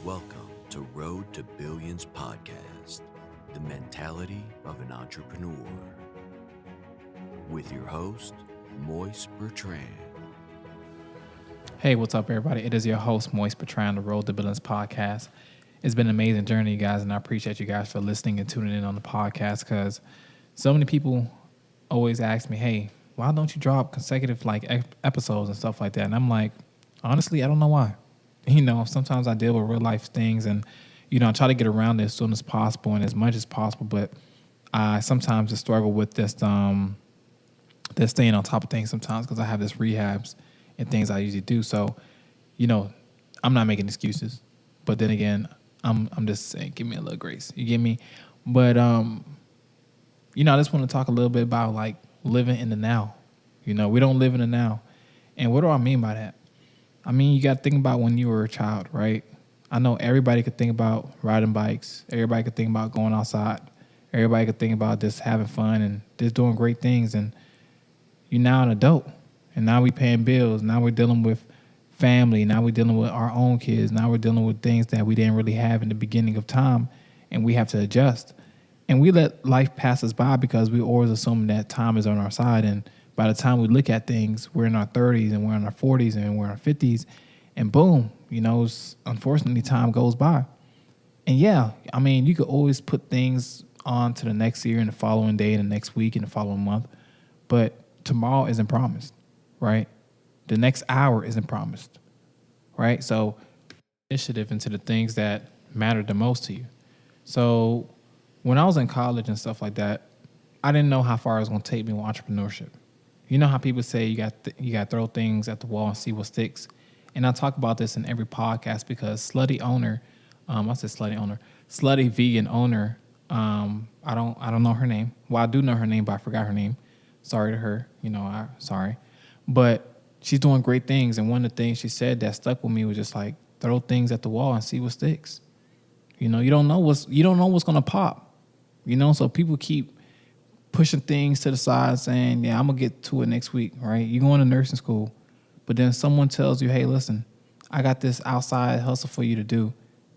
Welcome to Road to Billions podcast, the mentality of an entrepreneur. With your host, Moise Bertrand. Hey, what's up, everybody? It is your host, Moise Bertrand, the Road to Billions podcast. It's been an amazing journey, you guys, and I appreciate you guys for listening and tuning in on the podcast because so many people always ask me, hey, why don't you drop consecutive episodes and stuff like that? And I'm like, honestly, I don't know why. Sometimes I deal with real life things and, I try to get around it as soon as possible and as much as possible, but I sometimes just struggle with this staying on top of things sometimes because I have this rehabs and things I usually do. So, I'm not making excuses, but then again, I'm just saying, give me a little grace. You get me? But, I just want to talk a little bit about like living in the now. We don't live in the now. And what do I mean by that? I mean, you got to think about when you were a child, right? I know everybody could think about riding bikes. Everybody could think about going outside. Everybody could think about just having fun and just doing great things. And you're now an adult. And now we're paying bills. Now we're dealing with family. Now we're dealing with our own kids. Now we're dealing with things that we didn't really have in the beginning of time. And we have to adjust. And we let life pass us by because we always assume that time is on our side. And by the time we look at things, we're in our 30s and we're in our 40s and we're in our 50s. And boom, unfortunately, time goes by. And yeah, I mean, you could always put things on to the next year and the following day and the next week and the following month. But tomorrow isn't promised, right? The next hour isn't promised, right? So initiative into the things that matter the most to you. So when I was in college and stuff like that, I didn't know how far it was going to take me with entrepreneurship. You know how people say you got to throw things at the wall and see what sticks? And I talk about this in every podcast because slutty vegan owner, I don't know her name. Well, I do know her name, but I forgot her name. Sorry to her, sorry. But she's doing great things. And one of the things she said that stuck with me was just like, throw things at the wall and see what sticks. You don't know what's going to pop. So people keep pushing things to the side saying, yeah, I'm going to get to it next week, right? You're going to nursing school. But then someone tells you, hey, listen, I got this outside hustle for you to do,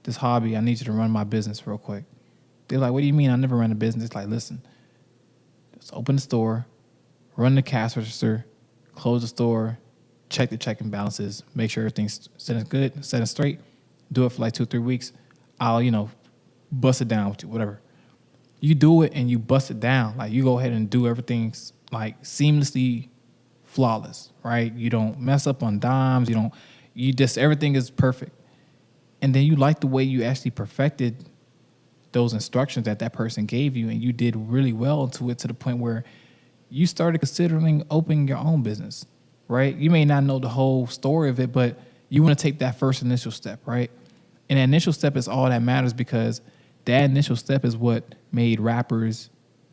this hobby. I need you to run my business real quick. They're like, what do you mean? I never ran a business. Like, listen, just open the store, run the cash register, close the store, check the checking balances, make sure everything's set good, set it straight, do it for like 2-3 weeks. I'll, bust it down with you, whatever. You do it and you bust it down. Like you go ahead and do everything like seamlessly flawless, right? You don't mess up on dimes. Everything is perfect. And then you like the way you actually perfected those instructions that person gave you and you did really well to the point where you started considering opening your own business, right? You may not know the whole story of it, but you want to take that first initial step, right? And that initial step is all that matters because that initial step is what made rappers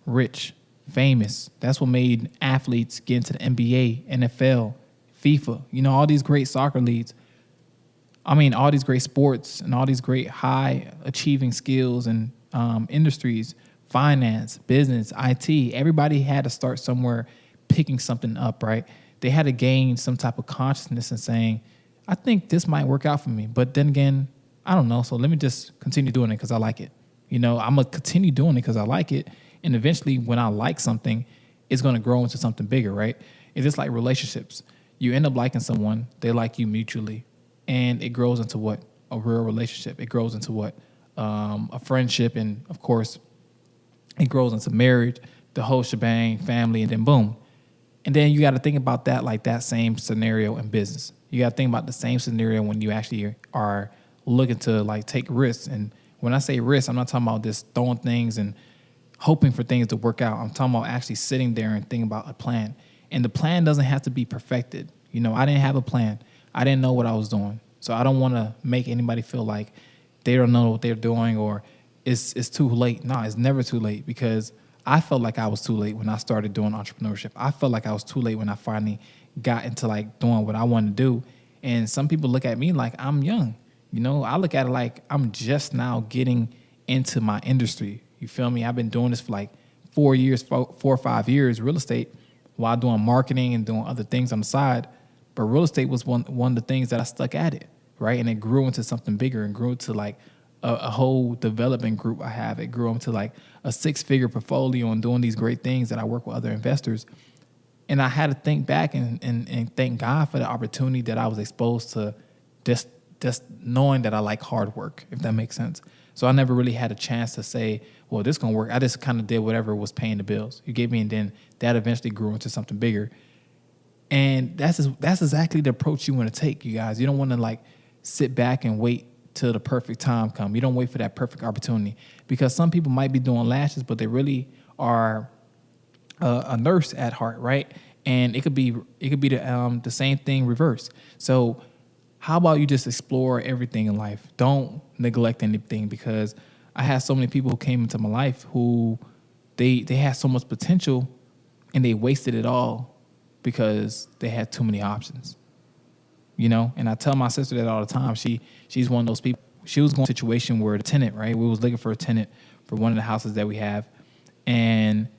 rich, famous. That's what made athletes get into the NBA, NFL, FIFA, all these great soccer leagues. I mean, all these great sports and all these great high achieving skills and industries, finance, business, IT. Everybody had to start somewhere picking something up, right? They had to gain some type of consciousness and saying, I think this might work out for me. But then again, I don't know. So let me just continue doing it because I like it. I'm going to continue doing it because I like it. And eventually when I like something, it's going to grow into something bigger, right? It's just like relationships. You end up liking someone, they like you mutually. And it grows into what? A real relationship. It grows into what? A friendship. And of course, it grows into marriage, the whole shebang, family, and then boom. And then you got to think about that like that same scenario in business. You got to think about the same scenario when you actually are looking to like take risks. And when I say risk, I'm not talking about just throwing things and hoping for things to work out. I'm talking about actually sitting there and thinking about a plan. And the plan doesn't have to be perfected. I didn't have a plan. I didn't know what I was doing. So I don't want to make anybody feel like they don't know what they're doing or it's too late. No, it's never too late because I felt like I was too late when I started doing entrepreneurship. I felt like I was too late when I finally got into like doing what I wanted to do. And some people look at me like I'm young. I look at it like I'm just now getting into my industry. You feel me? I've been doing this for like 4 or 5 years, real estate, while doing marketing and doing other things on the side. But real estate was one of the things that I stuck at it. right? And it grew into something bigger and grew to like a whole development group I have. It grew into like a 6-figure portfolio and doing these great things that I work with other investors. And I had to think back and thank God for the opportunity that I was exposed to, just knowing that I like hard work, if that makes sense. So I never really had a chance to say, well, this gonna work. I just kind of did whatever was paying the bills. You get me? And then that eventually grew into something bigger. And that's exactly the approach you want to take, you guys. You don't want to like sit back and wait till the perfect time come. You don't wait for that perfect opportunity, because some people might be doing lashes, but they really are a nurse at heart, right? And it could be the same thing reversed. So how about you just explore everything in life? Don't neglect anything, because I had so many people who came into my life who they had so much potential and they wasted it all because they had too many options. You know, and I tell my sister that all the time. She's one of those people. She was going to a situation where the tenant, right? We was looking for a tenant for one of the houses that we have, and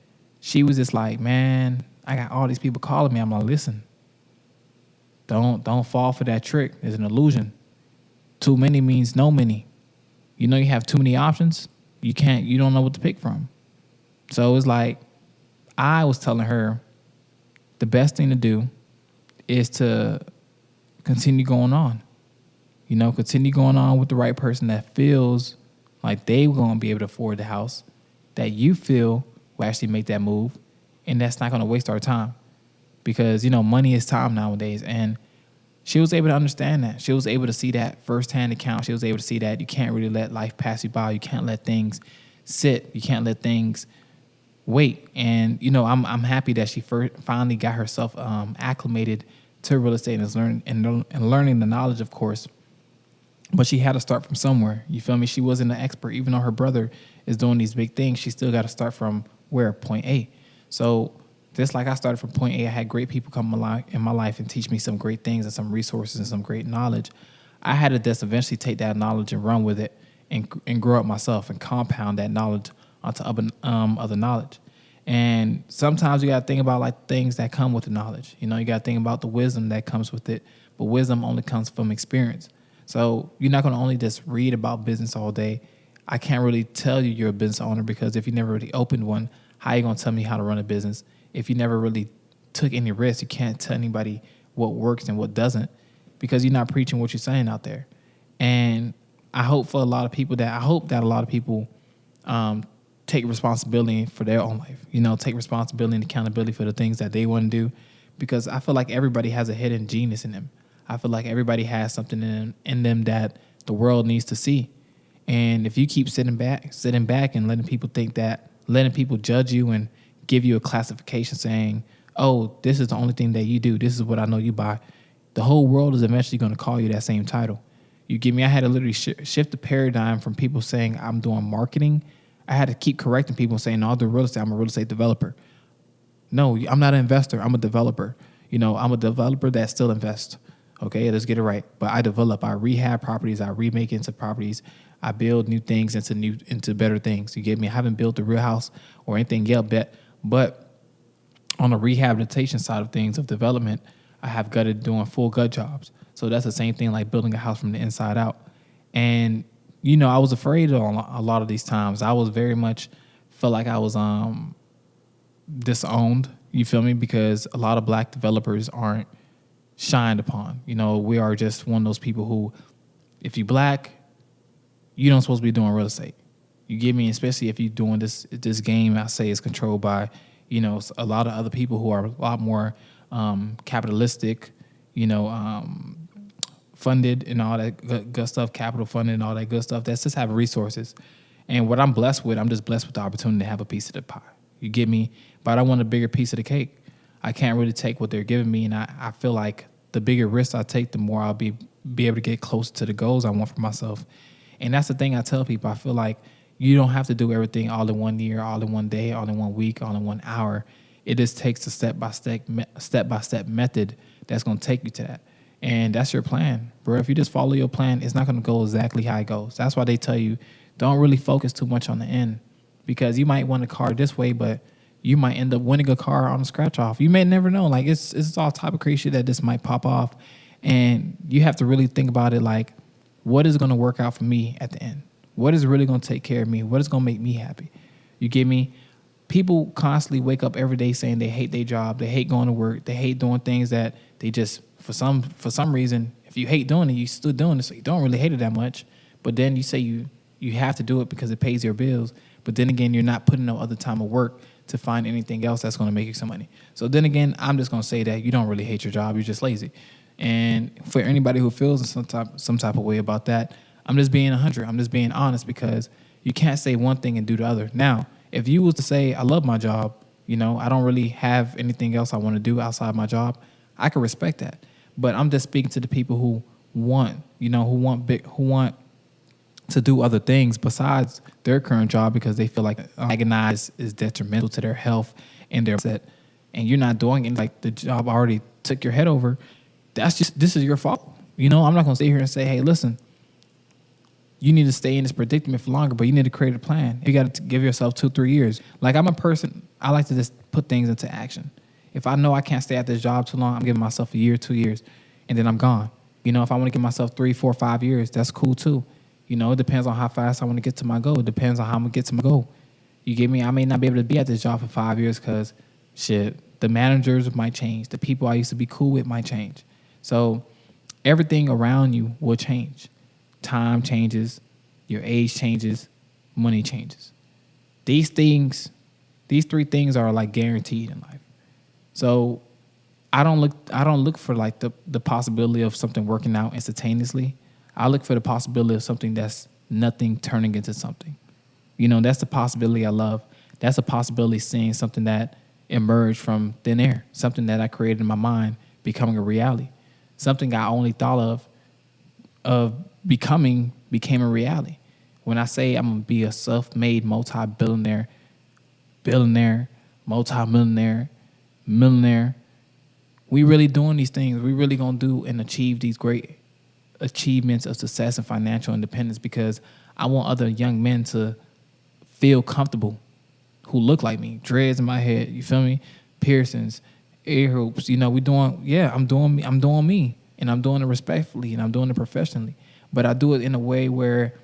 she was just like, man, I got all these people calling me. I'm like, listen, don't fall for that trick. It's an illusion. Too many means no many. You know, you have too many options. You don't know what to pick from. So it's like, I was telling her the best thing to do is to continue going on. You know, continue going on with the right person that feels like they're going to be able to afford the house, that you feel will actually make that move, and that's not going to waste our time. Because, you know, money is time nowadays. And she was able to understand that. She was able to see that firsthand account. She was able to see that you can't really let life pass you by. You can't let things sit. You can't let things wait. And, you know, I'm happy that she finally got herself acclimated to real estate and learning the knowledge, of course. But she had to start from somewhere. You feel me? She wasn't an expert. Even though her brother is doing these big things, she still got to start from where? Point A. So just like I started from point A, I had great people come in my life and teach me some great things and some resources and some great knowledge. I had to just eventually take that knowledge and run with it and grow up myself and compound that knowledge onto other knowledge. And sometimes you got to think about like things that come with the knowledge. You know, you got to think about the wisdom that comes with it. But wisdom only comes from experience. So you're not going to only just read about business all day. I can't really tell you you're a business owner, because if you never really opened one, how are you going to tell me how to run a business? If you never really took any risks, you can't tell anybody what works and what doesn't, because you're not preaching what you're saying out there. And I hope that a lot of people take responsibility for their own life. You know, take responsibility and accountability for the things that they want to do, because I feel like everybody has a hidden genius in them. I feel like everybody has something in them that the world needs to see. And if you keep sitting back and letting people judge you and give you a classification saying, oh, this is the only thing that you do, this is what I know you buy, the whole world is eventually going to call you that same title. You get me? I had to literally shift the paradigm from people saying I'm doing marketing. I had to keep correcting people saying, no, I'll do real estate. I'm a real estate developer. No, I'm not an investor. I'm a developer. You know, I'm a developer that still invests. Okay, let's get it right. But I develop. I rehab properties. I remake into properties. I build new things into better things. You get me? I haven't built a real house or anything yet, but on the rehabilitation side of things, of development, I have gutted doing full gut jobs. So that's the same thing like building a house from the inside out. And, you know, I was afraid a lot of these times. I was very much felt like I was disowned, you feel me? Because a lot of black developers aren't shined upon. You know, we are just one of those people who, if you black, you don't supposed to be doing real estate. You get me? Especially if you're doing this game, I say, is controlled by, you know, a lot of other people who are a lot more capitalistic, you know, funded and all that good stuff, capital funded and all that good stuff. That's just having resources. And what I'm blessed with, I'm just blessed with the opportunity to have a piece of the pie. You get me? But I want a bigger piece of the cake. I can't really take what they're giving me, and I feel like the bigger risks I take, the more I'll be able to get closer to the goals I want for myself. And that's the thing I tell people. I feel like you don't have to do everything all in 1 year, all in 1 day, all in 1 week, all in 1 hour. It just takes a step-by-step method that's going to take you to that. And that's your plan, bro. If you just follow your plan, it's not going to go exactly how it goes. That's why they tell you don't really focus too much on the end, because you might want a car this way, but you might end up winning a car on a scratch off. You may never know. Like it's all type of crazy shit that just might pop off. And you have to really think about it like, what is going to work out for me at the end? What is really going to take care of me? What is going to make me happy? You get me? People constantly wake up every day saying they hate their job, they hate going to work, they hate doing things that they just, for some reason, if you hate doing it, you still doing it, so you don't really hate it that much. But then you say you have to do it because it pays your bills. But then again, you're not putting no other time of work to find anything else that's going to make you some money. So then again, I'm just going to say that you don't really hate your job, you're just lazy. And for anybody who feels some type of way about that, I'm just being 100. I'm just being honest, because you can't say one thing and do the other. Now, if you was to say, I love my job, I don't really have anything else I want to do outside my job, I can respect that. But I'm just speaking to the people who want to do other things besides their current job, because they feel like agonize is detrimental to their health and their set, and you're not doing it, like the job already took your head over. This is your fault. I'm not going to sit here and say, hey, listen, you need to stay in this predicament for longer, but you need to create a plan. You got to give yourself 2-3 years. Like, I'm a person, I like to just put things into action. If I know I can't stay at this job too long, I'm giving myself a year, 2 years, and then I'm gone. If I want to give myself 3, 4, 5 years, that's cool too. It depends on how fast I want to get to my goal. It depends on how I'm going to get to my goal. You get me? I may not be able to be at this job for 5 years because, the managers might change. The people I used to be cool with might change. So everything around you will change. Time changes, your age changes, money changes. These 3 things are like guaranteed in life. So I don't look for like the possibility of something working out instantaneously. I look for the possibility of something that's nothing turning into something. That's the possibility I love. That's a possibility, seeing something that emerged from thin air, something that I created in my mind becoming a reality. Something I only thought of becoming became a reality. When I say I'm going to be a self-made multi-billionaire, multi-millionaire, millionaire, we really doing these things. We really going to do and achieve these great achievements of success and financial independence, because I want other young men to feel comfortable who look like me. Dreads in my head, you feel me? Piercings, ear hoops. I'm doing me, and I'm doing it respectfully, and I'm doing it professionally. But I do it in a way where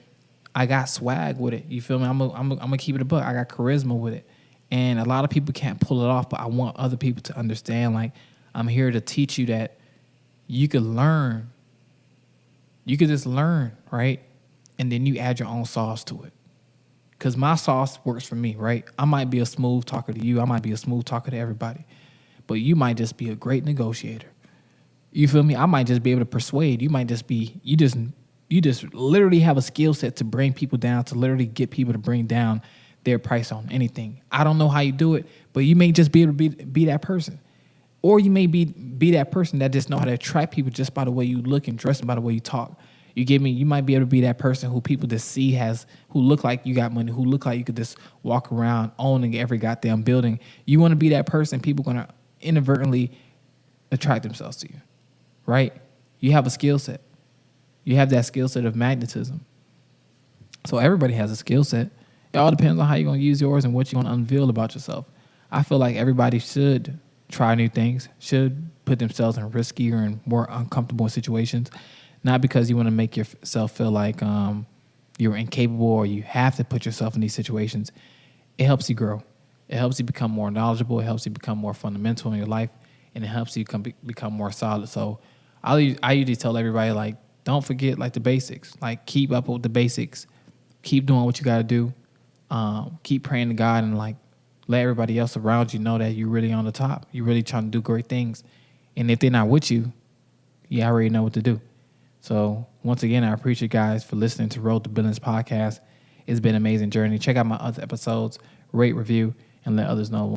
I got swag with it. You feel me? I'm gonna keep it a buck. I got charisma with it, and a lot of people can't pull it off. But I want other people to understand. Like, I'm here to teach you that you could learn. You could just learn, right? And then you add your own sauce to it. Because my sauce works for me, right? I might be a smooth talker to you. I might be a smooth talker to everybody. But you might just be a great negotiator. You feel me? I might just be able to persuade. You might just be, you just literally have a skill set to bring people down, to literally get people to bring down their price on anything. I don't know how you do it, but you may just be able to be that person. Or you may be that person that just know how to attract people just by the way you look and dress and by the way you talk. You get me? You might be able to be that person who people just see who look like you got money, who look like you could just walk around owning every goddamn building. You want to be that person, people going to inadvertently attract themselves to you, right? You have a skill set. You have that skill set of magnetism. So everybody has a skill set. It all depends on how you're going to use yours and what you're going to unveil about yourself. I feel like everybody should try new things, should put themselves in riskier and more uncomfortable situations. Not because you want to make yourself feel like you're incapable or you have to put yourself in these situations. It helps you grow. It helps you become more knowledgeable. It helps you become more fundamental in your life, and it helps you become more solid. So I usually tell everybody, like, don't forget, like, the basics. Like, keep up with the basics. Keep doing what you got to do. Keep praying to God, and, like, let everybody else around you know that you're really on the top. You're really trying to do great things. And if they're not with you, you already know what to do. So once again, I appreciate you guys for listening to Road to Billions podcast. It's been an amazing journey. Check out my other episodes, rate, review, and let others know.